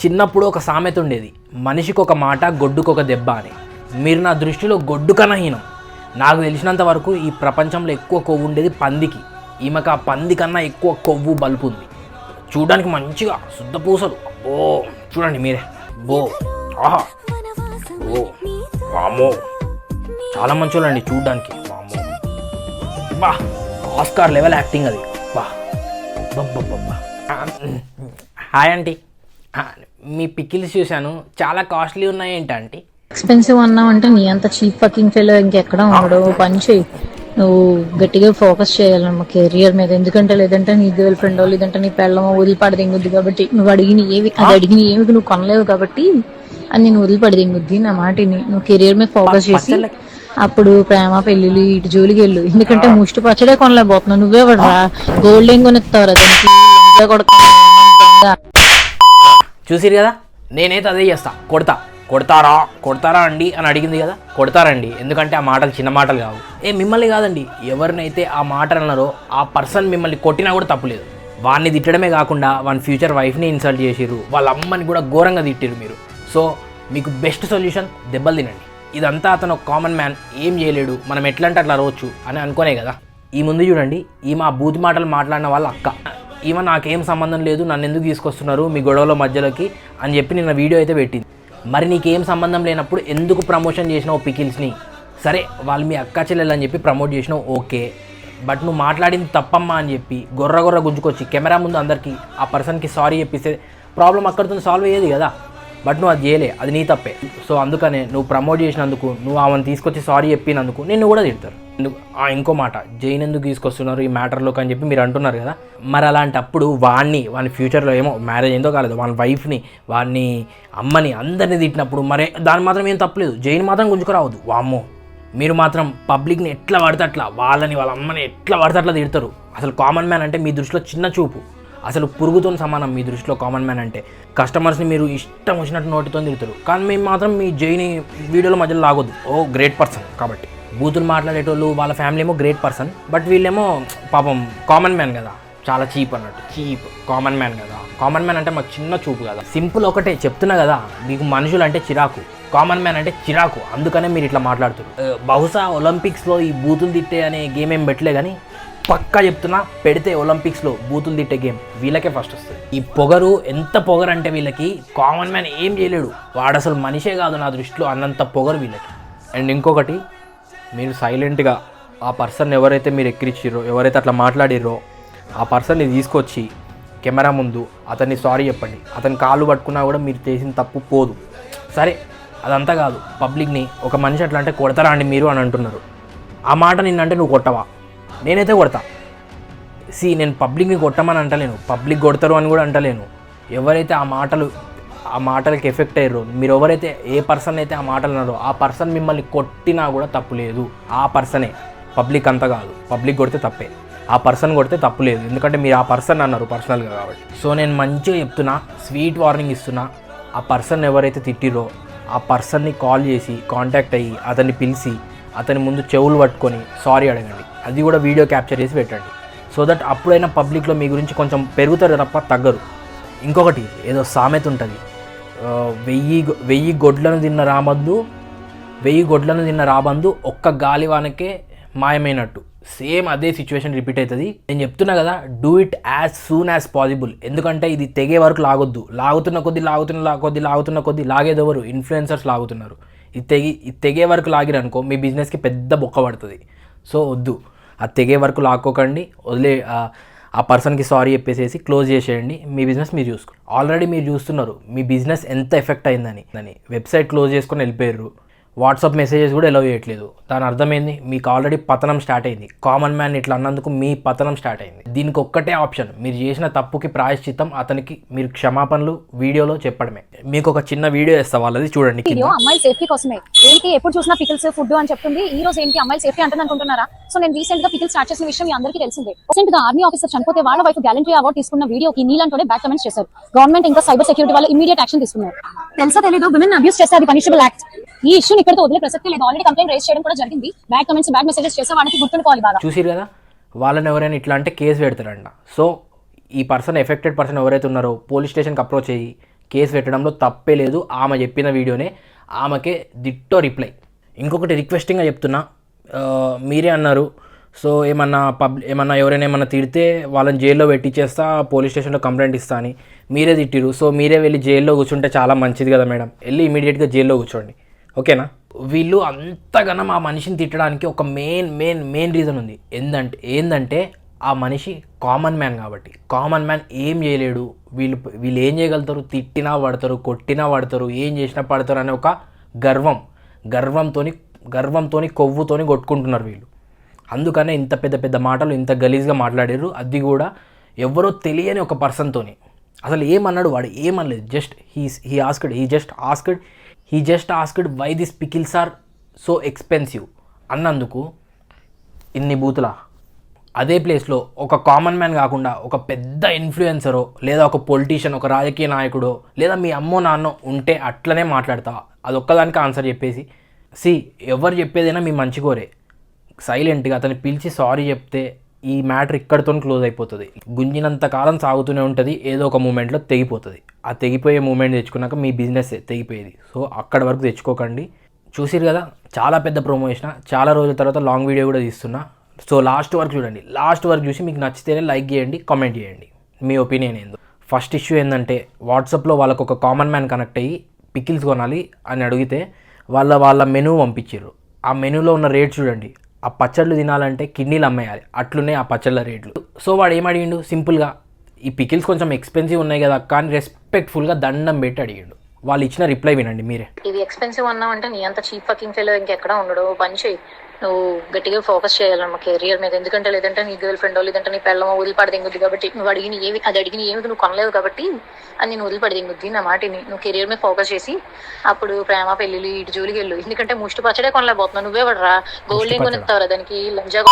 చిన్నప్పుడు ఒక సామెత ఉండేది, మనిషికి ఒక మాట గొడ్డుకు ఒక దెబ్బ అని. మీరు నా దృష్టిలో గొడ్డు కన్నా హీనం. నాకు తెలిసినంత వరకు ఈ ప్రపంచంలో ఎక్కువ కొవ్వు ఉండేది పందికి. ఈమెకు ఆ పంది కన్నా ఎక్కువ కొవ్వు బల్పు ఉంది. చూడడానికి మంచిగా శుద్ధ పూసలు. ఓ చూడండి మీరే. ఓ ఆహా ఓ వామో చాలా మంచోళ్ళండి చూడడానికి. వామో బా ఆస్కార్ లెవెల్ యాక్టింగ్ అది. బా బబ్బబ్బబ్బా. హాయ్ ఆంటీ, మీ పికిల్స్ చూశాను, చాలా కాస్ట్లీ ఉన్నాయి ఏంటంటే. ఎక్స్పెన్సివ్ అన్నావు అంటే నీ అంత చీప్ ఫకింగ్ ఫెలో ఇంకెక్కడ ఉండడు. పని చేయి, నువ్వు గట్టిగా ఫోకస్ చేయాలమ్మా కెరియర్ మీద. ఎందుకంటే లేదంటే నీ గర్ల్ ఫ్రెండ్ లేదంటే నీ పెళ్ళమో వదిలిపడదింగుద్ది. కాబట్టి నువ్వు అడిగిన ఏమి నువ్వు కొనలేవు కాబట్టి అది నేను వదిలిపడదింగుద్ది. నా మాటిని నువ్వు కెరియర్ మీద ఫోకస్ చేసి అప్పుడు ప్రేమ పెళ్లిళ్ళు ఇటు జోలికి వెళ్ళు. ఎందుకంటే ముష్టి పచ్చడే కొనలేకపోతున్నావు. నువ్వే పడరా గోల్డ్ ఏం కొనిస్తావు చూసిరు కదా, నేనైతే అదే చేస్తా. కొడతారా అండి అని అడిగింది కదా, కొడతారండి. ఎందుకంటే ఆ మాటలు చిన్న మాటలు కావు. మిమ్మల్ని కాదండి, ఎవరినైతే ఆ మాటలు అన్నారో ఆ పర్సన్ మిమ్మల్ని కొట్టినా కూడా తప్పులేదు. వాడిని తిట్టడమే కాకుండా వాని ఫ్యూచర్ వైఫ్ని ఇన్సల్ట్ చేసిర్రు, వాళ్ళ అమ్మని కూడా ఘోరంగా తిట్టిరు మీరు. సో మీకు బెస్ట్ సొల్యూషన్ దెబ్బలు తినండి. ఇదంతా అతను ఒక కామన్ మ్యాన్, ఏం చేయలేడు, మనం ఎట్లా అంటే అట్లా అరవచ్చు అని అనుకోనే కదా. ఈ ముందు చూడండి, ఈమె ఆ బూత్ మాటలు మాట్లాడిన వాళ్ళ అక్క. ఈమె నాకేం సంబంధం లేదు, నన్ను ఎందుకు తీసుకొస్తున్నారు మీ గొడవల మధ్యలోకి అని చెప్పి నిన్న వీడియో అయితే పెట్టింది. మరి నీకేం సంబంధం లేనప్పుడు ఎందుకు ప్రమోషన్ చేసినావు పికిల్స్ని? సరే వాళ్ళు మీ అక్క చెల్లెలు అని చెప్పి ప్రమోట్ చేసినావు, ఓకే. బట్ నువ్వు మాట్లాడింది తప్పమ్మా అని చెప్పి గొర్ర గుంజుకొచ్చి కెమెరా ముందు అందరికీ ఆ పర్సన్కి సారీ చెప్పిస్తే ప్రాబ్లం అక్కడితో సాల్వ్ అయ్యేది కదా. బట్ నువ్వు అది చేయలే, అది నీ తప్పే. సో అందుకనే నువ్వు ప్రమోట్ చేసినందుకు, నువ్వు ఆమెను తీసుకొచ్చి సారీ చెప్పినందుకు నిన్ను కూడా తిడతారు. ఇంకో మాట, జైన్ ఎందుకు తీసుకొస్తున్నారు ఈ మ్యాటర్లోకి అని చెప్పి మీరు అంటున్నారు కదా. మరి అలాంటప్పుడు వాని ఫ్యూచర్లో ఏమో మ్యారేజ్ ఏందో కాలేదు, వాళ్ళ వైఫ్ని, వాడిని అమ్మని అందరినీ తిట్టినప్పుడు మరి దాని మాత్రం ఏం తప్పలేదు. జైన్ మాత్రం గుంజుకురావద్దు. వామ్మో, మీరు మాత్రం పబ్లిక్ని ఎట్లా పడితే అట్లా, వాళ్ళని వాళ్ళ అమ్మని ఎట్లా పడితే అట్లా తిడతారు. అసలు కామన్ మ్యాన్ అంటే మీ దృష్టిలో చిన్న చూపు, అసలు పురుగుతో సమానం మీ దృష్టిలో కామన్ మ్యాన్ అంటే. కస్టమర్స్ని మీరు ఇష్టం వచ్చినట్టు నోటితో తిడతారు, కానీ మేము మాత్రం మీ జైని వీడియోలో మధ్యలో లాగొద్దు. ఓ గ్రేట్ పర్సన్ కాబట్టి. బూతులు మాట్లాడేటోళ్ళు వాళ్ళ ఫ్యామిలీ ఏమో గ్రేట్ పర్సన్, బట్ వీళ్ళేమో పాపం కామన్ మ్యాన్ కదా, చాలా చీప్ అన్నట్టు. చీప్ కామన్ మ్యాన్ కదా. కామన్ మ్యాన్ అంటే మాకు చిన్న చూపు కదా. సింపుల్ ఒకటే చెప్తున్నా కదా, మీకు మనుషులు అంటే చిరాకు, కామన్ మ్యాన్ అంటే చిరాకు, అందుకనే మీరు ఇట్లా మాట్లాడుతారు. బహుశా ఒలింపిక్స్లో ఈ బూతులు తిట్టే అనే గేమ్ ఏం పెట్టలే, కానీ పక్కా చెప్తున్నా, పెడితే ఒలింపిక్స్లో బూతులు తిట్టే గేమ్ వీళ్ళకే ఫస్ట్ వస్తుంది. ఈ పొగరు ఎంత పొగరు అంటే వీళ్ళకి కామన్ మ్యాన్ ఏం చేయలేడు, వాడు అసలు మనిషే కాదు నా దృష్టిలో అన్నంత పొగరు వీళ్ళకి. అండ్ ఇంకొకటి, మీరు సైలెంట్గా ఆ పర్సన్ ఎవరైతే మీరు ఎక్కిరిచ్చిర్రో, ఎవరైతే అట్లా మాట్లాడిర్రో ఆ పర్సన్ని తీసుకొచ్చి కెమెరా ముందు అతన్ని సారీ చెప్పండి. అతని కాళ్ళు పట్టుకున్నా కూడా మీరు చేసిన తప్పు పోదు. సరే అదంతా కాదు, పబ్లిక్ని ఒక మనిషి అట్లా అంటే కొడతారా అండి మీరు అని అంటున్నారు. ఆ మాట నిన్నంటే నువ్వు కొట్టవా? నేనైతే కొడతా. నేను పబ్లిక్ని కొట్టమని అంటలేను, పబ్లిక్ కొడతారు అని కూడా అంటలేను. ఎవరైతే ఆ మాటలకి ఎఫెక్ట్ అయ్యారో, మీరు ఎవరైతే ఏ పర్సన్ అయితే ఆ మాటలు అన్నారో ఆ పర్సన్ మిమ్మల్ని కొట్టినా కూడా తప్పు లేదు. ఆ పర్సనే, పబ్లిక్ అంతా కాదు. పబ్లిక్ కొడితే తప్పే, ఆ పర్సన్ కొడితే తప్పు లేదు. ఎందుకంటే మీరు ఆ పర్సన్ అన్నారు పర్సనల్గా కాబట్టి. సో నేను మంచిగా చెప్తున్నా, స్వీట్ వార్నింగ్ ఇస్తున్నా. ఆ పర్సన్ ఎవరైతే తిట్టిరో ఆ పర్సన్ని కాల్ చేసి కాంటాక్ట్ అయ్యి అతన్ని పిలిచి అతని ముందు చెవులు పట్టుకొని సారీ అడగండి. అది కూడా వీడియో క్యాప్చర్ చేసి పెట్టండి. సో దట్ అప్పుడైనా పబ్లిక్లో మీ గురించి కొంచెం పెరుగుతారు తప్ప తగ్గరు. ఇంకొకటి, ఏదో సామెత ఉంటుంది, 1000 గొడ్లను తిన్న రాబందు ఒక్క గాలివానకే మాయమైనట్టు. సేమ్ అదే సిచ్యువేషన్ రిపీట్ అవుతుంది. నేను చెప్తున్నా కదా, do it as soon as possible. ఎందుకంటే ఇది తెగే వరకు లాగొద్దు. లాగుతున్న కొద్దీ లాగేదెవరు? ఇన్ఫ్లుయెన్సర్స్ లాగుతున్నారు. ఇది తెగే వరకు లాగిరనుకో మీ బిజినెస్కి పెద్ద బొక్క పడుతుంది. సో వద్దు, అది తెగే వరకు లాక్కోకండి. వదిలే ఆ పర్సన్కి సారీ చెప్పేసేసి క్లోజ్ చేసేయండి. మీ బిజినెస్ మీరు చూసుకోండి. ఆల్రెడీ మీరు చూస్తున్నారు మీ బిజినెస్ ఎంత ఎఫెక్ట్ అయిందని. వెబ్సైట్ క్లోజ్ చేసుకొని వెళ్ళిపోయారు, వాట్సాప్ మెసేజెస్ కూడా ఎలవ్ చేయట్లేదు. దాని అర్థమైంది, మీకు ఆల్రెడీ పతనం స్టార్ట్ అయింది. కామన్ మ్యాన్ ఇట్లా అన్నందుకు మీ పతనం స్టార్ట్ అయింది. దీనికి ఒక్కటే ఆప్షన్, మీరు చేసిన తప్పుకి ప్రాయశ్చిత్తం అతనికి మీరు క్షమాపణలు వీడియోలో చెప్పడమే. మీకు ఒక చిన్న వీడియో ఇస్తా, వాళ్ళది చూడండి. అమ్మాయిల సేఫ్టీ కోసమే ఏంటి ఎప్పుడు చూసినా పికిల్స్ ఫుడ్ అని చెప్తుంది. ఈ రోజు ఏంటి అమ్మాయిల సేఫ్టీ అంటుంది అనుకుంటున్నారా? సో నేను రీసెంట్ గా పికిల్ స్టార్ట్ చేసిన విషయం మీ అందరికీ తెలిసిందే. రీసెంట్ గా ఆర్మీ ఆఫీసర్ చనిపోతే వాళ్ళ వైఫ్ గ్యాలంటరీ అవార్డు తీసుకున్న వీడియోకి నీలంటోనే బ్యాక్ కమెంట్స్ చేశారు. గవర్నమెంట్ ఇంకా సైబర్ సెక్యూరిటీ వాళ్ళు ఇమీడియట్ యాక్షన్ తీసుకున్నారు. తెలుసా తెలీదు, విమెన్ అబ్యూస్ చేస్తే అది పనిషబుల్ యాక్ట్. ఈ ఇష్యూని ఇక్కడితో వదిలే ప్రసక్తి లేదు. ఆల్రెడీ కంప్లైంట్ రైజ్ చేయడం కూడా జరిగింది. బ్యాడ్ కమెంట్స్ బ్యాడ్ మెసేజెస్ చేసే వాడికి గుర్తుంచుకోవాలి బాగా. చూసిరు కదా, వాళ్ళని ఎవరైనా ఇట్లా అంటే కేసు పెడతారంట. సో ఈ పర్సన్ ఎఫెక్టెడ్ పర్సన్ ఎవరైతే ఉన్నారో పోలీస్ స్టేషన్కి అప్రోచ్ అయ్యి కేసు పెట్టడంలో తప్పే లేదు. ఆమె చెప్పిన వీడియోనే, ఆమెకే దిట్టో రిప్లై. ఇంకొకటి రిక్వెస్టింగ్గా చెప్తున్నా, మీరే అన్నారు సో ఏమన్నా ఎవరైనా ఏమన్నా తిడితే వాళ్ళని జైల్లో పెట్టించేస్తా, పోలీస్ స్టేషన్లో కంప్లైంట్ ఇస్తా అని మీరే తిట్టిరు. సో మీరే వెళ్ళి జైల్లో కూర్చుంటే చాలా మంచిది కదా మేడం, వెళ్ళి ఇమీడియట్గా జైల్లో కూర్చోండి, ఓకేనా? వీళ్ళు అంతగానం ఆ మనిషిని తిట్టడానికి ఒక మెయిన్ రీజన్ ఉంది. ఏందంటే ఆ మనిషి కామన్ మ్యాన్ కాబట్టి. కామన్ మ్యాన్ ఏం చేయలేడు. వీళ్ళు ఏం చేయగలుగుతారు? తిట్టినా పడతారు, కొట్టినా పడతారు, ఏం చేసినా పడతారు అనే ఒక గర్వంతోని కొవ్వుతోని కొట్టుకుంటున్నారు వీళ్ళు. అందుకనే ఇంత పెద్ద మాటలు ఇంత గలీజ్గా మాట్లాడారు. అది కూడా ఎవరో తెలియని ఒక పర్సన్తోని. అసలు ఏమన్నాడు వాడు? ఏమనలేదు. Just he just asked why this pickles are so expensive అన్నందుకు ఇన్ని బూతులా? అదే ప్లేస్లో ఒక కామన్ మ్యాన్ కాకుండా ఒక పెద్ద ఇన్ఫ్లుయెన్సరో లేదా ఒక పొలిటీషియన్, ఒక రాజకీయ నాయకుడో లేదా మీ అమ్మో నాన్నో ఉంటే అట్లనే మాట్లాడతా. అదొక్కదానికి ఆన్సర్ చెప్పేసి ఎవరు చెప్పేదైనా మీ మంచి కోరే. సైలెంట్గా అతన్ని పిలిచి సారీ చెప్తే ఈ మ్యాటర్ ఇక్కడితో క్లోజ్ అయిపోతుంది. గుంజినంత కాలం సాగుతూనే ఉంటుంది, ఏదో ఒక మూమెంట్లో తెగిపోతుంది. ఆ తెగిపోయే మూమెంట్ తెచ్చుకున్నాక మీ బిజినెస్ తెగిపోయేది. సో అక్కడి వరకు తెచ్చుకోకండి. చూసిరు కదా, చాలా పెద్ద ప్రోమో చేసిన, చాలా రోజుల తర్వాత లాంగ్ వీడియో కూడా తీస్తున్నా. సో లాస్ట్ వరకు చూడండి. లాస్ట్ వరకు చూసి మీకు నచ్చితేనే లైక్ చేయండి, కామెంట్ చేయండి మీ ఒపీనియన్ ఏందో. ఫస్ట్ ఇష్యూ ఏంటంటే, వాట్సాప్లో వాళ్ళకు ఒక కామన్ మ్యాన్ కనెక్ట్ అయ్యి పికిల్స్ కొనాలి అని అడిగితే వాళ్ళ మెనూ పంపించారు. ఆ మెనూలో ఉన్న రేట్ చూడండి. ఆ పచ్చళ్ళు తినాలంటే కిడ్నీలు అమ్మేయాలి, అట్లునే ఆ పచ్చళ్ళ రేట్లు. సో వాడు ఏం అడిగిండు? సింపుల్గా ఈ పికిల్స్ కొంచెం ఎక్స్పెన్సివ్ ఉన్నాయి కదా కానీ రెస్పెక్ట్ఫుల్గా దండం పెట్టి అడిగిండు. వాళ్ళు ఇచ్చిన రిప్లై వినండి మీరే. ఇది ఎక్స్పెన్సివ్ అన్నావంటే నీ అంత చీప్ ఫకింగ్ ఫెలో ఇంకెక్కడ ఉండడు. పని చేయి, నువ్వు గట్టిగా ఫోకస్ చేయాలన్నమా కెరియర్ మీద. లేదంటే నీ గర్ల్ ఫ్రెండ్ లేదంటే నీ పెళ్ళమో వదిలిపడి దింగుద్ది కాబట్టి నువ్వు అడిగిన ఏమి నువ్వు కొనలేవు కాబట్టి అది నేను వదిలిపడి దింగుద్ది. నా మాటిని నువ్వు కెరియర్ మీద ఫోకస్ చేసి అప్పుడు ప్రేమ పెళ్ళిళ్ళు ఇటు జోలికి వెళ్ళు. ఎందుకంటే ముష్టి పచ్చడే కొనలేకపోతున్నావు. నువ్వే పడరా గోల్డ్ ఏం కొనిస్తావురా దానికి లంజా.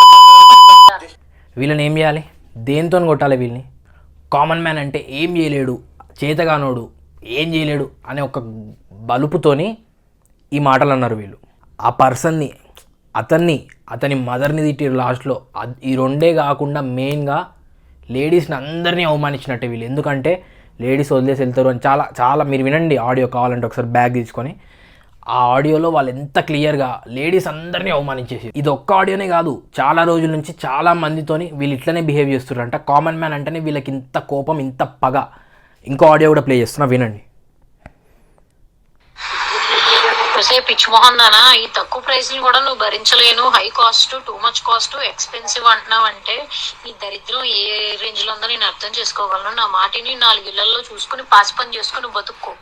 వీళ్ళని ఏం చేయాలి? దేంతో కొట్టాలి వీళ్ళని? కామన్ మ్యాన్ అంటే ఏం చేయలేడు, చేతగానోడు, ఏం చేయలేడు అనే ఒక బలుపుతోని ఈ మాటలు అన్నారు వీళ్ళు. ఆ పర్సన్ని, అతని మదర్ని తిట్టారు లాస్ట్లో. ఈ రెండే కాకుండా మెయిన్గా లేడీస్ని అందరినీ అవమానించినట్టే వీళ్ళు. ఎందుకంటే లేడీస్ వదిలేసి వెళ్తారు అని చాలా మీరు వినండి ఆడియో, కావాలంటే ఒకసారి బ్యాగ్ తీసుకొని. ఆ ఆడియోలో వాళ్ళు ఎంత క్లియర్గా లేడీస్ అందరినీ అవమానించేసి. ఇది ఒక్క ఆడియోనే కాదు, చాలా రోజుల నుంచి చాలా మందితోని వీళ్ళు ఇట్లనే బిహేవ్ చేస్తున్నారంట. కామన్ మ్యాన్ అంటేనే వీళ్ళకి ఇంత కోపం, ఇంత పగ. ఇంకో ఆడియో కూడా ప్లే చేస్తున్నా, వినండి. పిచ్చి మొహం దానా, ఈ తక్కువ ప్రైస్లు కూడా నువ్వు భరించలేను, high cost, too much cost, expensive అంటున్నావు అంటే ఈ దరిద్రం ఏ రేంజ్ లో ఉందో నేను అర్థం చేసుకోగలను. నా మాటిని 4 ఇళ్లలో చూసుకుని పాసి పని చేసుకుని బతుక్కో.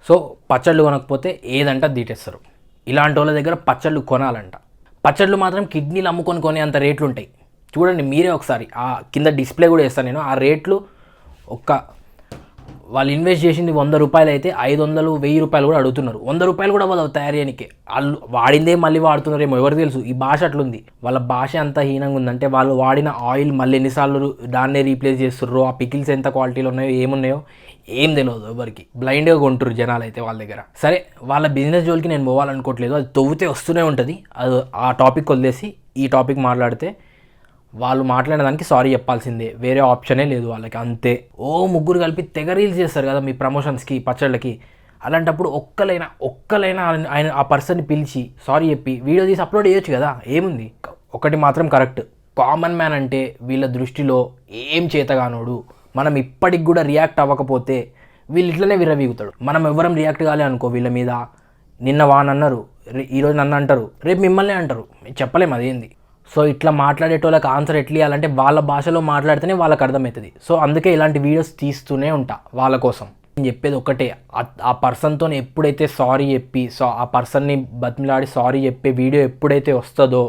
సో పచ్చళ్ళు కొనకపోతే ఏదంట తీటేస్తారు. ఇలాంటి వాళ్ళ దగ్గర పచ్చళ్ళు కొనాలంట. పచ్చళ్ళు మాత్రం కిడ్నీలు అమ్ముకొని కొనే అంత రేట్లు ఉంటాయి. చూడండి మీరే ఒకసారి, ఆ కింద డిస్ప్లే కూడా వేస్తాను నేను. ఆ రేట్లు వాళ్ళు ఇన్వెస్ట్ చేసింది 100 రూపాయలు అయితే 500, 1000 రూపాయలు కూడా అడుగుతున్నారు. 100 రూపాయలు కూడా వాళ్ళు తయారు చేయడానికి. వాళ్ళు వాడిందే మళ్ళీ వాడుతున్నారేమో, ఎవరు తెలుసు. ఈ భాష అట్లుంది, వాళ్ళ భాష అంత హీనంగా ఉందంటే వాళ్ళు వాడిన ఆయిల్ మళ్ళీ ఎన్నిసార్లు దాన్నే రీప్లేస్ చేస్తుర్రో, ఆ పికిల్స్ ఎంత క్వాలిటీలో ఉన్నాయో ఏమున్నాయో ఏం తెలియదు ఎవరికి. బ్లైండ్గా కొంటారు జనాలు అయితే వాళ్ళ దగ్గర. సరే, వాళ్ళ బిజినెస్ జోలికి నేను పోవాలనుకోవట్లేదు, అది తవ్వుతే వస్తూనే ఉంటుంది. అది ఆ టాపిక్ వదిలేసి ఈ టాపిక్ మాట్లాడితే వాళ్ళు మాట్లాడిన దానికి సారీ చెప్పాల్సిందే, వేరే ఆప్షనే లేదు వాళ్ళకి, అంతే. ముగ్గురు కలిపి తెగ రీల్స్ చేస్తారు కదా మీ ప్రమోషన్స్కి, పచ్చళ్ళకి. అలాంటప్పుడు ఒక్కలైనా ఆయన ఆ పర్సన్ని పిలిచి సారీ చెప్పి వీడియో తీసి అప్లోడ్ చేయొచ్చు కదా, ఏముంది. ఒకటి మాత్రం కరెక్ట్, కామన్ మ్యాన్ అంటే వీళ్ళ దృష్టిలో ఏం చేతగానోడు. మనం ఇప్పటికి కూడా రియాక్ట్ అవ్వకపోతే వీళ్ళు ఇట్లనే విర్రవీగుతాడు. మనం ఎవరం రియాక్ట్ కాలే అనుకో వీళ్ళ మీద, నిన్న వానన్నారు, ఈరోజు నన్ను అంటారు, రేపు మిమ్మల్ని అంటారు, చెప్పలేము అదేంది. సో ఇట్లా మాట్లాడేటోళ్ళకి ఆన్సర్ ఎట్లా ఇవ్వాలంటే వాళ్ళ భాషలో మాట్లాడితేనే వాళ్ళకి అర్థమవుతుంది. సో అందుకే ఇలాంటి వీడియోస్ తీస్తూనే ఉంటా వాళ్ళ కోసం. నేను చెప్పేది ఒకటే, ఆ పర్సన్తో ఎప్పుడైతే సారీ చెప్పి ఆ పర్సన్ని బతిమిలాడి సారీ చెప్పే వీడియో ఎప్పుడైతే వస్తుందో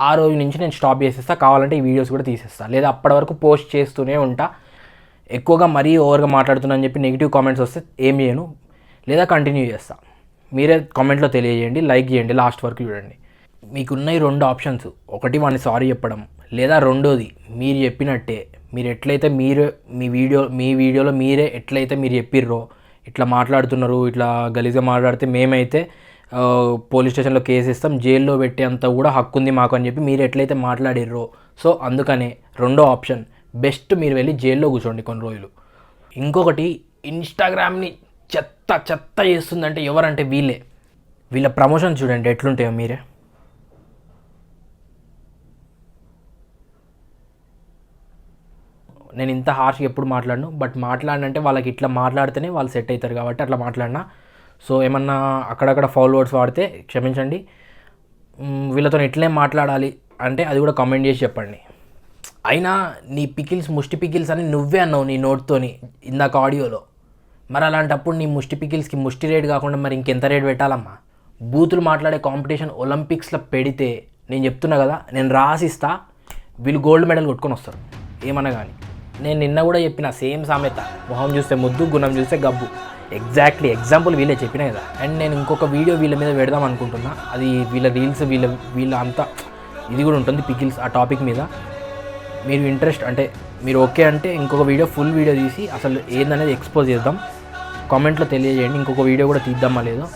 ఆ రోజు నుంచి నేను స్టాప్ చేసేస్తా. కావాలంటే ఈ వీడియోస్ కూడా తీసేస్తా, లేదా అప్పటి వరకు పోస్ట్ చేస్తూనే ఉంటా. ఎక్కువగా మరీ ఓవర్గా మాట్లాడుతున్నా అని చెప్పి నెగిటివ్ కామెంట్స్ వస్తే ఏం చేయను, లేదా కంటిన్యూ చేస్తా. మీరే కామెంట్లో తెలియజేయండి, లైక్ చేయండి, లాస్ట్ వరకు చూడండి. మీకున్నాయి 2 ఆప్షన్స్. ఒకటి వాడిని సారీ చెప్పడం, లేదా రెండోది మీరు చెప్పినట్టే మీరు ఎట్లయితే మీ వీడియోలో మీరే ఎట్లయితే మీరు చెప్పిర్రో ఇట్లా మాట్లాడుతున్నారు, ఇట్లా గలీజ్గా మాట్లాడితే మేమైతే పోలీస్ స్టేషన్లో కేసు ఇస్తాం, జైల్లో పెట్టేంత కూడా హక్కు ఉంది మాకు అని చెప్పి మీరు ఎట్లయితే మాట్లాడిర్రో. సో అందుకనే రెండో ఆప్షన్ బెస్ట్, మీరు వెళ్ళి జైల్లో కూర్చోండి కొన్ని రోజులు. ఇంకొకటి, ఇన్స్టాగ్రామ్ని చెత్త చెత్త చేస్తుందంటే ఎవరంటే వీళ్ళే. వీళ్ళ ప్రమోషన్ చూడండి ఎట్లుంటాయో మీరే. నేను ఇంత హార్ష్గా ఎప్పుడు మాట్లాడను, బట్ మాట్లాడినంటే వాళ్ళకి ఇట్లా మాట్లాడితేనే వాళ్ళు సెట్ అవుతారు కాబట్టి అట్లా మాట్లాడినా. సో ఏమన్నా అక్కడక్కడ ఫౌల్ వర్డ్స్ వాడితే క్షమించండి. వీళ్ళతో ఎట్లే మాట్లాడాలి అంటే అది కూడా కామెంట్ చేసి చెప్పండి. అయినా నీ పికిల్స్ ముష్టి పికిల్స్ అని నువ్వే అన్నావు నీ నోట్తోని ఇందాక ఆడియోలో. మరి అలాంటప్పుడు నీ ముష్టి పికిల్స్కి ముష్టి రేట్ కాకుండా మరి ఇంకెంత రేట్ పెట్టాలమ్మా? బూతులు మాట్లాడే కాంపిటీషన్ ఒలింపిక్స్లో పెడితే నేను చెప్తున్నా కదా, నేను రాసిస్తా, వీళ్ళు గోల్డ్ మెడల్ కొట్టుకొని వస్తారు ఏమన్నా కానీ. నేను నిన్న కూడా చెప్పిన సేమ్ సామెత, మొహం చూస్తే ముద్దు, గుణం చూస్తే గబ్బు. ఎగ్జాక్ట్లీ ఎగ్జాంపుల్ వీళ్ళే చెప్పినా కదా. అండ్ నేను ఇంకొక వీడియో వీళ్ళ మీద పెడదాం అనుకుంటున్నా. అది వీళ్ళ రీల్స్ వీళ్ళ అంతా ఇది కూడా ఉంటుంది పికిల్స్ ఆ టాపిక్ మీద. మీరు ఇంట్రెస్ట్ అంటే మీరు ఓకే అంటే ఇంకొక వీడియో ఫుల్ వీడియో తీసి అసలు ఏందనేది ఎక్స్పోజ్ చేద్దాం. కామెంట్లో తెలియజేయండి, ఇంకొక వీడియో కూడా తీద్దామా లేదో.